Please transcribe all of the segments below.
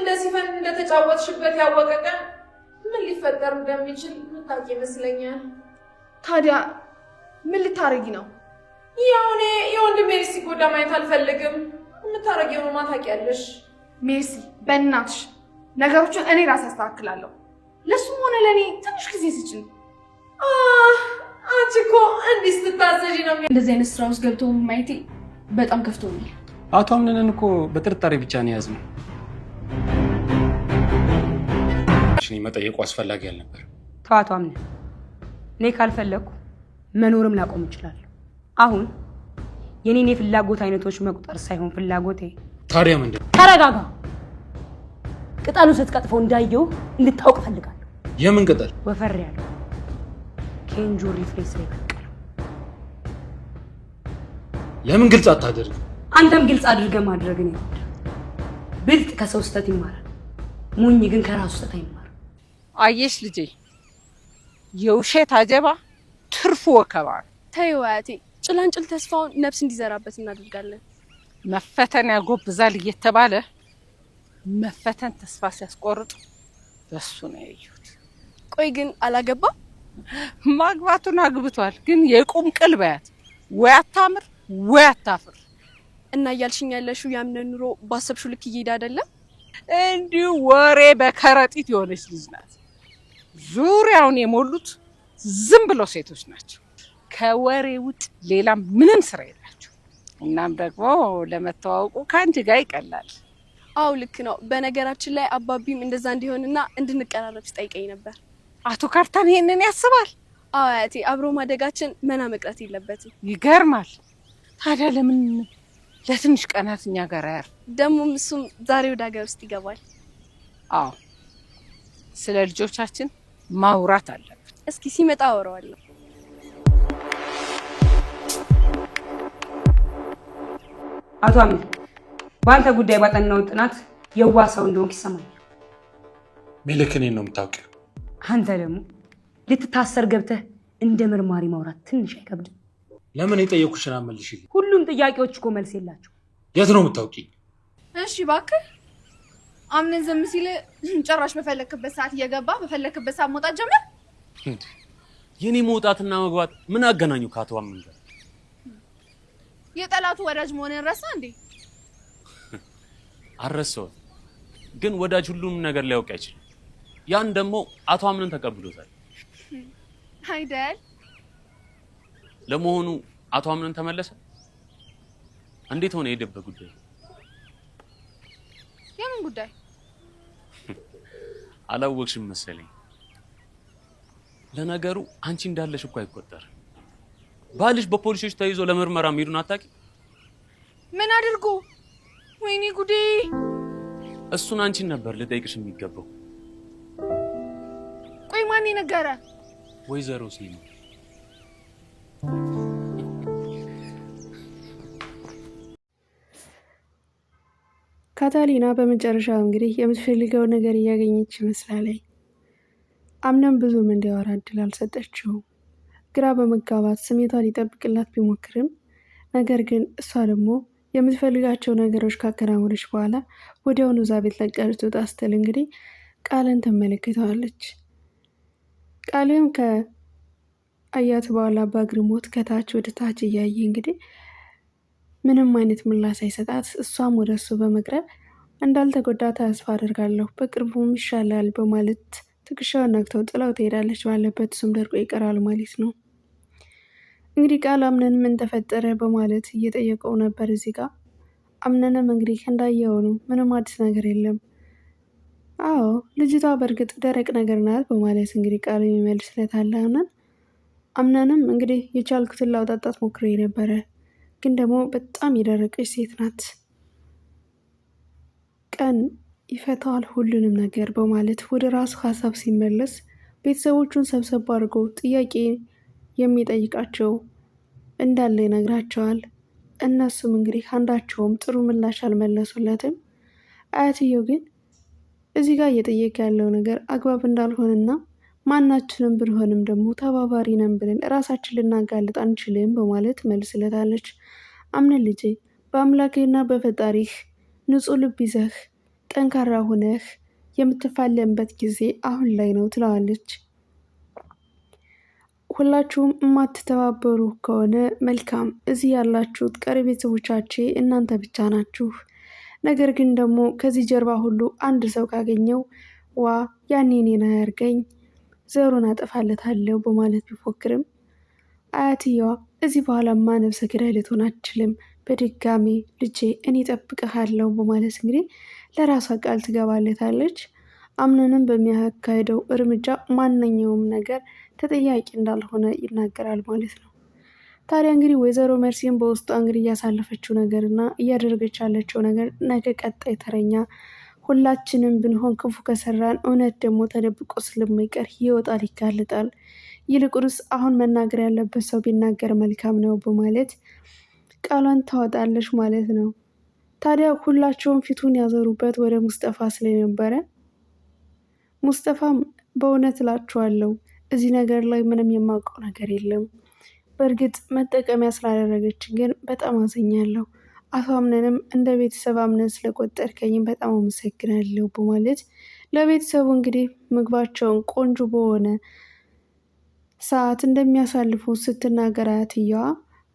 እንደሲፈን እንደተጫወትሽበት ያወቀ ቀን ምን ሊፈጠር እንደሚችል ምታውቂ ይመስለኛል። ታዲያ ምን ልታረጊ ነው? ያው እኔ የወንድሜ ልጅ ሲጎዳ ማየት አልፈልግም። የምታረጊውን ማታውቂያለሽ። ሜርሲ በእናትሽ ነገሮችን እኔ ራሴ አስተካክላለሁ። ለሱም ሆነ ለእኔ ትንሽ ጊዜ ስጭኝ። አንቺ እኮ እንዲህ ስትታዘዢ ነው። እንደዚህ አይነት ስራ ውስጥ ገብቶ ማየቴ በጣም ከፍቶኛል። አቶ አምነንን እኮ በጥርጣሬ ብቻ ነው የያዝነው። እኔ መጠየቁ አስፈላጊ አልነበር። ተዋቶ አምነን እኔ ካልፈለኩ መኖርም ላቆም እችላለሁ። አሁን የኔን የፍላጎት አይነቶች መቁጠር ሳይሆን ፍላጎቴ ታዲያ ምንድን ነው? ተረጋጋ። ቅጠሉ ስትቀጥፈው እንዳየው እንድታውቅ ፈልጋለሁ። የምን ቅጠል? ወፈር ያለው ከእንጆሪ ፍሬ ስር የበቀለው። ለምን ግልጽ አታደርግ? አንተም ግልጽ አድርገህ ማድረግን ይወዳል። ብልጥ ከሰው ስህተት ይማራል፣ ሞኝ ግን ከራሱ ስህተት አይማርም። አየሽ ልጄ፣ የውሸት አጀባ ትርፉ ወከባ። ተይው አያቴ፣ ጭላንጭል ተስፋውን ነፍስ እንዲዘራበት እናደርጋለን። መፈተን ያጎብዛል እየተባለ መፈተን ተስፋ ሲያስቆርጥ በሱ ነው ያየሁት። ቆይ ግን አላገባም? ማግባቱን አግብቷል፣ ግን የቁም ቅል በያት። ወይ አታምር ወይ አታፍር። እና እያልሽኝ ያለሽው ያምነን ኑሮ ባሰብሽው ልክ እየሄደ አይደለም? እንዲሁ ወሬ በከረጢት የሆነች ልጅ ናት። ዙሪያውን የሞሉት ዝም ብሎ ሴቶች ናቸው። ከወሬ ውጭ ሌላ ምንም ስራ የላቸው። እናም ደግሞ ለመተዋወቁ ከአንቺ ጋር ይቀላል። አው ልክ ነው። በነገራችን ላይ አባቢም እንደዛ እንዲሆንና እንድንቀራረብ ሲጠይቀኝ ነበር። አቶ ካርታን ይሄንን ያስባል? አዎ አያቴ፣ አብሮ ማደጋችን መና መቅረት የለበትም። ይገርማል። ታዲያ ለምን ለትንሽ ቀናት እኛ ጋር ያር? ደሞም እሱም ዛሬ ወደ ሀገር ውስጥ ይገባል። አዎ፣ ስለ ልጆቻችን ማውራት አለብን። እስኪ ሲመጣ አወራዋለሁ። አቶ አምነን በአንተ ጉዳይ ባጠናው ጥናት የዋህ ሰው እንደሆንክ ይሰማኛል። ሜልክ እኔን ነው የምታውቂው። አንተ ደግሞ ልትታሰር ገብተህ እንደ መርማሪ ማውራት ትንሽ አይከብድም? ለምን የጠየኩሽን አመልሽልኝ? ሁሉም ጥያቄዎች እኮ መልስ የላቸው። የት ነው የምታውቂኝ? እሺ እባክህ አምነን ዝም ሲል ጭራሽ በፈለክበት ሰዓት እየገባ በፈለክበት ሰዓት መውጣት ጀመር። የኔ መውጣትና መግባት ምን አገናኙ ከአቶ አምነን ጋር? የጠላቱ ወዳጅ መሆንን ረሳ እንዴ? አረሰው። ግን ወዳጅ ሁሉንም ነገር ሊያውቅ አይችልም። ያን ደግሞ አቶ አምነን ተቀብሎታል አይደል? ለመሆኑ አቶ አምነን ተመለሰ? እንዴት ሆነ የደበ ጉዳይ? የምን ጉዳይ? አላወቅሽም መሰለኝ። ለነገሩ አንቺ እንዳለሽ እኮ አይቆጠርም። ባልሽ በፖሊሶች ተይዞ ለምርመራ መሄዱን አታውቂ? ምን አድርጎ? ወይኔ ጉዴ! እሱን አንቺን ነበር ልጠይቅሽ የሚገባው። ቆይ ማን ነገረ? ወይዘሮ ሲኒ። ካታሊና በመጨረሻ እንግዲህ የምትፈልገው ነገር እያገኘች ይመስላል። አምነን ብዙም እንዲያወራ እድል አልሰጠችውም። ግራ በመጋባት ስሜቷን ሊጠብቅላት ቢሞክርም ነገር ግን እሷ ደግሞ የምትፈልጋቸው ነገሮች ካከናወነች በኋላ ወዲያውኑ እዛ ቤት ለቃ ልትወጣ ስትል እንግዲህ ቃልን ትመለከተዋለች። ቃልም ከአያት በኋላ በአግርሞት ከታች ወደ ታች እያየ እንግዲህ ምንም አይነት ምላሽ ሳይሰጣት እሷም ወደ እሱ በመቅረብ እንዳልተጎዳ ተስፋ አደርጋለሁ፣ በቅርቡም ይሻላል በማለት ትከሻውን ነክተው ጥላው ትሄዳለች። ባለበት እሱም ደርቆ ይቀራል ማለት ነው። እንግዲህ ቃል አምነን ምን ተፈጠረ በማለት እየጠየቀው ነበር። እዚህ ጋር አምነንም እንግዲህ እንዳየው ነው፣ ምንም አዲስ ነገር የለም። አዎ ልጅቷ በእርግጥ ደረቅ ነገር ናት በማለት እንግዲህ ቃል የሚመልስለታል። አምነንም እንግዲህ የቻልኩትን ላውጣጣት ሞክሬ ነበረ፣ ግን ደግሞ በጣም የደረቀች ሴት ናት፣ ቀን ይፈታዋል ሁሉንም ነገር በማለት ወደ ራሱ ሀሳብ ሲመለስ ቤተሰቦቹን ሰብሰብ አድርጎ ጥያቄ የሚጠይቃቸው እንዳለ ይነግራቸዋል። እነሱም እንግዲህ አንዳቸውም ጥሩ ምላሽ አልመለሱለትም። አያትየው ግን እዚህ ጋር እየጠየቀ ያለው ነገር አግባብ እንዳልሆነና ማናችንም ብንሆንም ደግሞ ተባባሪ ነን ብለን ራሳችን ልናጋልጥ አንችልም በማለት መልስለታለች። አምነን ልጄ በአምላኬና በፈጣሪህ ንጹሕ ልብ ይዘህ ጠንካራ ሆነህ የምትፋለምበት ጊዜ አሁን ላይ ነው ትለዋለች። ሁላችሁም የማትተባበሩ ከሆነ መልካም፣ እዚህ ያላችሁት ቀሪ ቤተሰቦቻቼ እናንተ ብቻ ናችሁ። ነገር ግን ደግሞ ከዚህ ጀርባ ሁሉ አንድ ሰው ካገኘው ዋ ያኔ እኔን አያርገኝ፣ ዘሩን አጠፋለታለሁ በማለት ቢፎክርም አያትየዋ እዚህ በኋላማ ነብሰ ገዳይ ልትሆን አትችልም፣ በድጋሚ ልጄ እኔ እጠብቅሃለሁ በማለት እንግዲህ ለራሷ ቃል ትገባለታለች። አምነንም በሚያካሄደው እርምጃ ማንኛውም ነገር ተጠያቂ እንዳልሆነ ይናገራል ማለት ነው። ታዲያ እንግዲህ ወይዘሮ መርሲም በውስጧ እንግዲህ እያሳለፈችው ነገር እና እያደረገች ያለችው ነገር ነገ ቀጣይ ተረኛ ሁላችንም ብንሆን ክፉ ከሰራን እውነት ደግሞ ተደብቆ ስለማይቀር ይወጣል፣ ይጋለጣል። ይልቁንስ አሁን መናገር ያለበት ሰው ቢናገር መልካም ነው በማለት ቃሏን ታወጣለች ማለት ነው። ታዲያ ሁላቸውም ፊቱን ያዘሩበት ወደ ሙስጠፋ ስለነበረ ሙስጠፋም በእውነት እላችኋለሁ እዚህ ነገር ላይ ምንም የማውቀው ነገር የለም። በእርግጥ መጠቀሚያ ስላደረገችን ግን በጣም አዘኛለሁ። አቶ አምነንም እንደ ቤተሰብ አምነን ስለቆጠርከኝም በጣም አመሰግናለሁ በማለት ለቤተሰቡ እንግዲህ ምግባቸውን ቆንጆ በሆነ ሰዓት እንደሚያሳልፉ ስትናገር አያትየዋ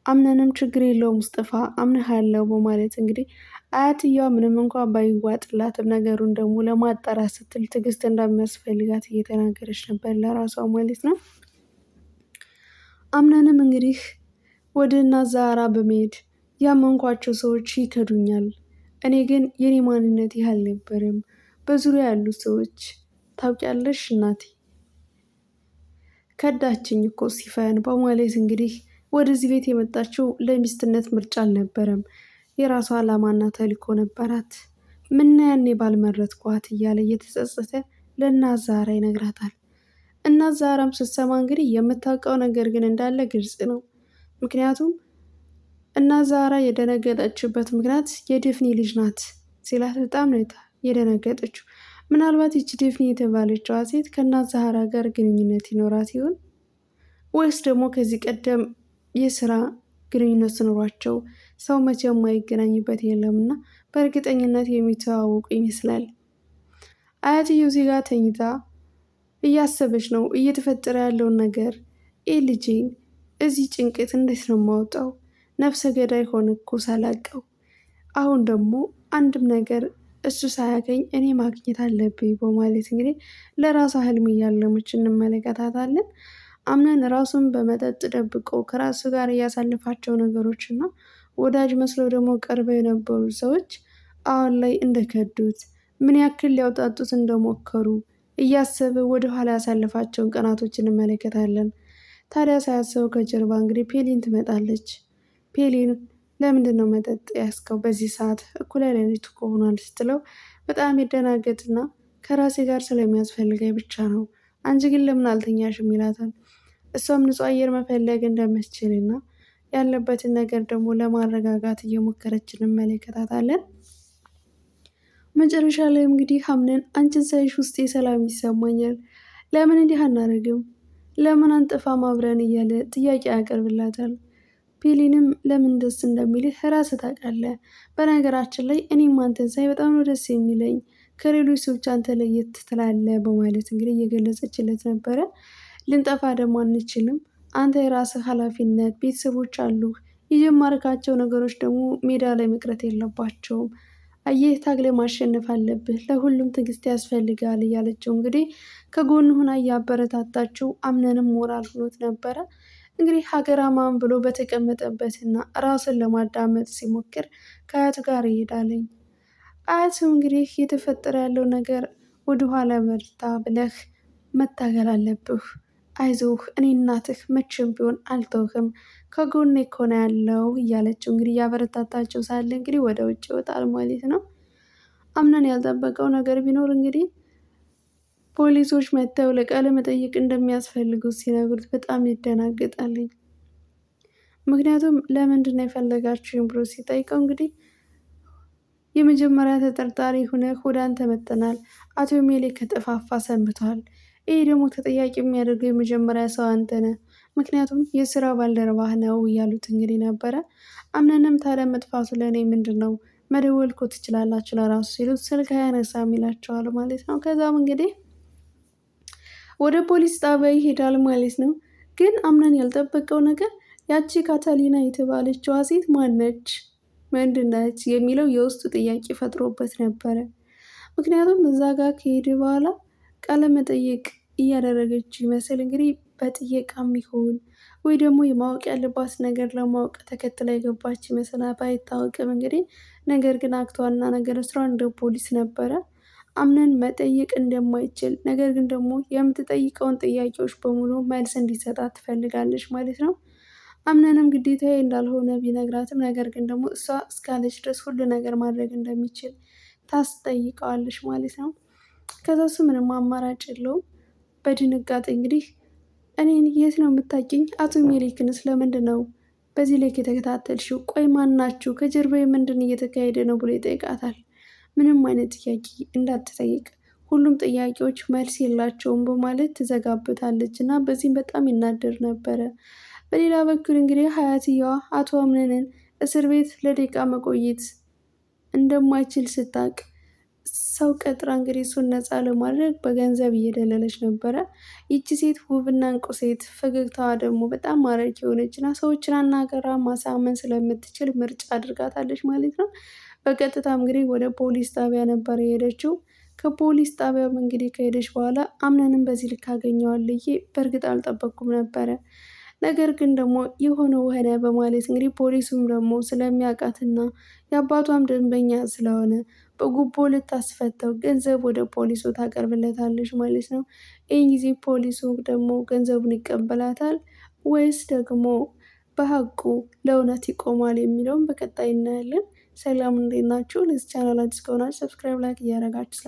አምነንም ችግር የለውም ሙስጠፋ አምነሃለሁ በማለት እንግዲህ አያትየዋ ምንም እንኳን ባይዋጥላትም ነገሩን ደግሞ ለማጣራት ስትል ትዕግስት እንደሚያስፈልጋት እየተናገረች ነበር ለራሷ ማለት ነው። አምነንም እንግዲህ ወደ እናት ዛራ በመሄድ ያመንኳቸው ሰዎች ይከዱኛል፣ እኔ ግን የኔ ማንነት ይህ አልነበረም። በዙሪያ ያሉ ሰዎች ታውቂያለሽ እናቴ ከዳችኝ እኮ ሲፈን በማለት እንግዲህ ወደዚህ ቤት የመጣችው ለሚስትነት ምርጫ አልነበረም። የራሷ ዓላማና ተልእኮ ነበራት። ምና ያኔ ባልመረጥኳት እያለ እየተጸጸተ ለእናት ዛራ ይነግራታል። እናት ዛራም ስትሰማ እንግዲህ የምታውቀው ነገር ግን እንዳለ ግልጽ ነው። ምክንያቱም እናት ዛራ የደነገጠችበት ምክንያት የድፍኒ ልጅ ናት ሲላት በጣም ነው የደነገጠችው። ምናልባት ይቺ ድፍኒ የተባለችዋ ሴት ከእናት ዛራ ጋር ግንኙነት ይኖራት ይሆን ወይስ ደግሞ ከዚህ ቀደም የስራ ግንኙነት ኖሯቸው ሰው መቼ የማይገናኝበት የለምና በእርግጠኝነት የሚተዋወቁ ይመስላል። አያትየው እዚህ ጋር ተኝታ እያሰበች ነው እየተፈጠረ ያለውን ነገር። ልጄን እዚህ ጭንቀት እንዴት ነው የማወጣው? ነፍሰ ገዳይ ሆነ እኮ ሳላቀው። አሁን ደግሞ አንድም ነገር እሱ ሳያገኝ እኔ ማግኘት አለብኝ በማለት እንግዲህ ለራሷ ህልም እያለመች እንመለከታታለን። አምነን ራሱን በመጠጥ ደብቆ ከራሱ ጋር እያሳልፋቸው ነገሮች እና ወዳጅ መስለው ደግሞ ቀርበው የነበሩ ሰዎች አሁን ላይ እንደከዱት ምን ያክል ሊያውጣጡት እንደሞከሩ እያሰበ ወደኋላ ያሳልፋቸውን ቀናቶች እንመለከታለን። ታዲያ ሳያሰበው ከጀርባ እንግዲህ ፔሊን ትመጣለች። ፔሊን ለምንድን ነው መጠጥ ያስከው በዚህ ሰዓት እኩለ ሌሊት ከሆኗል ስትለው በጣም ይደናገጥና ከራሴ ጋር ስለሚያስፈልገኝ ብቻ ነው፣ አንቺ ግን ለምን አልተኛሽም ይላታል። እሷም ንጹህ አየር መፈለግ እንደምትችልና ያለበትን ነገር ደግሞ ለማረጋጋት እየሞከረች እንመለከታታለን። መጨረሻ ላይ እንግዲህ አምነን አንቺን ሳይሽ ውስጤ ሰላም ይሰማኛል፣ ለምን እንዲህ አናደርግም፣ ለምን አንጠፋም አብረን እያለ ጥያቄ ያቀርብላታል። ፔሊንም ለምን ደስ እንደሚልህ ራስህ ታውቃለህ። በነገራችን ላይ እኔም አንተን ሳይ በጣም ነው ደስ የሚለኝ፣ ከሌሎች ሰዎች አንተ ለየት ትላለህ በማለት እንግዲህ እየገለጸችለት ነበረ። ልንጠፋ ደግሞ አንችልም፣ አንተ የራስህ ኃላፊነት ቤተሰቦች አሉህ፣ የጀመርካቸው ነገሮች ደግሞ ሜዳ ላይ መቅረት የለባቸውም። አየህ ታግለ ማሸነፍ አለብህ፣ ለሁሉም ትዕግስት ያስፈልጋል እያለችው እንግዲህ ከጎን ሆና እያበረታታችው አምነንም ሞራል ሆኖት ነበረ። እንግዲህ ሀገራማን ብሎ በተቀመጠበትና ራሱን ለማዳመጥ ሲሞክር ከአያቱ ጋር ይሄዳለኝ። አያቱም እንግዲህ እየተፈጠረ ያለው ነገር ወደኋላ በርታ ብለህ መታገል አለብህ፣ አይዞህ እኔ እናትህ መቼም ቢሆን አልተውህም፣ ከጎኔ እኮ ነው ያለው እያለችው እንግዲህ እያበረታታቸው ሳለ እንግዲህ ወደ ውጭ ይወጣል ማለት ነው። አምነን ያልጠበቀው ነገር ቢኖር እንግዲህ ፖሊሶች መጥተው ለቃለ መጠይቅ እንደሚያስፈልጉት ሲነግሩት በጣም ይደናገጣልኝ። ምክንያቱም ለምንድን ነው የፈለጋችሁኝ ብሎ ሲጠይቀው እንግዲህ የመጀመሪያ ተጠርጣሪ ሆነህ ወደ አንተ መጥተናል፣ አቶ ሜሌክ ከጠፋፋ ሰንብቷል። ይሄ ደግሞ ተጠያቂ የሚያደርገው የመጀመሪያ ሰው አንተ ነህ፣ ምክንያቱም የስራ ባልደረባህ ነው እያሉት እንግዲህ ነበረ። አምነንም ታዲያ መጥፋቱ ለእኔ ምንድን ነው መደወል እኮ ትችላላችሁ ለራሱ ሲሉት ስልክ አያነሳም ይላቸዋል ማለት ነው። ከዛም እንግዲህ ወደ ፖሊስ ጣቢያ ይሄዳል ማለት ነው። ግን አምነን ያልጠበቀው ነገር ያቺ ካታሊና የተባለችዋ ሴት ማነች፣ ምንድነች የሚለው የውስጡ ጥያቄ ፈጥሮበት ነበረ። ምክንያቱም እዛ ጋር ከሄደ በኋላ ቃለ መጠየቅ እያደረገች ይመስል እንግዲህ በጥየቃም ይሆን ወይ ደግሞ የማወቅ ያለባት ነገር ለማወቅ ተከትላ የገባች ይመስላል ባይታወቅም እንግዲህ ነገር ግን አክቷና ነገር ስራ እንደ ፖሊስ ነበረ። አምነን መጠየቅ እንደማይችል ነገር ግን ደግሞ የምትጠይቀውን ጥያቄዎች በሙሉ መልስ እንዲሰጣት ትፈልጋለች ማለት ነው። አምነንም ግዴታዬ እንዳልሆነ ቢነግራትም ነገር ግን ደግሞ እሷ እስካለች ድረስ ሁሉ ነገር ማድረግ እንደሚችል ታስጠይቀዋለች ማለት ነው። ከዛ እሱ ምንም አማራጭ የለውም። በድንጋጤ እንግዲህ እኔን የት ነው የምታውቂኝ? አቶ ሜሌክንስ ለምንድን ነው በዚህ ላይ የተከታተልሽው? ቆይ ማናችሁ? ከጀርባዬ ምንድን እየተካሄደ ነው ብሎ ይጠይቃታል። ምንም አይነት ጥያቄ እንዳትጠይቅ፣ ሁሉም ጥያቄዎች መልስ የላቸውም በማለት ትዘጋበታለች እና በዚህም በጣም ይናደር ነበረ። በሌላ በኩል እንግዲህ ሀያትየዋ አቶ አምነንን እስር ቤት ለደቂቃ መቆየት እንደማይችል ስታቅ ሰው ቀጥራ እንግዲህ እሱን ነፃ ለማድረግ በገንዘብ እየደለለች ነበረ። ይቺ ሴት ውብና እንቁ ሴት፣ ፈገግታዋ ደግሞ በጣም ማራኪ የሆነች እና ሰዎችን አናገራ ማሳመን ስለምትችል ምርጫ አድርጋታለች ማለት ነው። በቀጥታ እንግዲህ ወደ ፖሊስ ጣቢያ ነበር የሄደችው። ከፖሊስ ጣቢያም እንግዲህ ከሄደች በኋላ አምነንም በዚህ ልክ አገኘዋለሁ በእርግጥ አልጠበቅኩም ነበረ፣ ነገር ግን ደግሞ የሆነው ሆነ በማለት እንግዲህ ፖሊሱም ደግሞ ስለሚያውቃትና የአባቷም ደንበኛ ስለሆነ በጉቦ ልታስፈተው ገንዘብ ወደ ፖሊሱ ታቀርብለታለች ማለት ነው። ይህን ጊዜ ፖሊሱ ደግሞ ገንዘቡን ይቀበላታል ወይስ ደግሞ በሀቁ ለእውነት ይቆማል የሚለውን በቀጣይ እናያለን። ሰላም እንዴት ናችሁ? ለዚህ ቻናል አዲስ ከሆናችሁ ሰብስክራይብ፣ ላይክ እያደረጋችሁ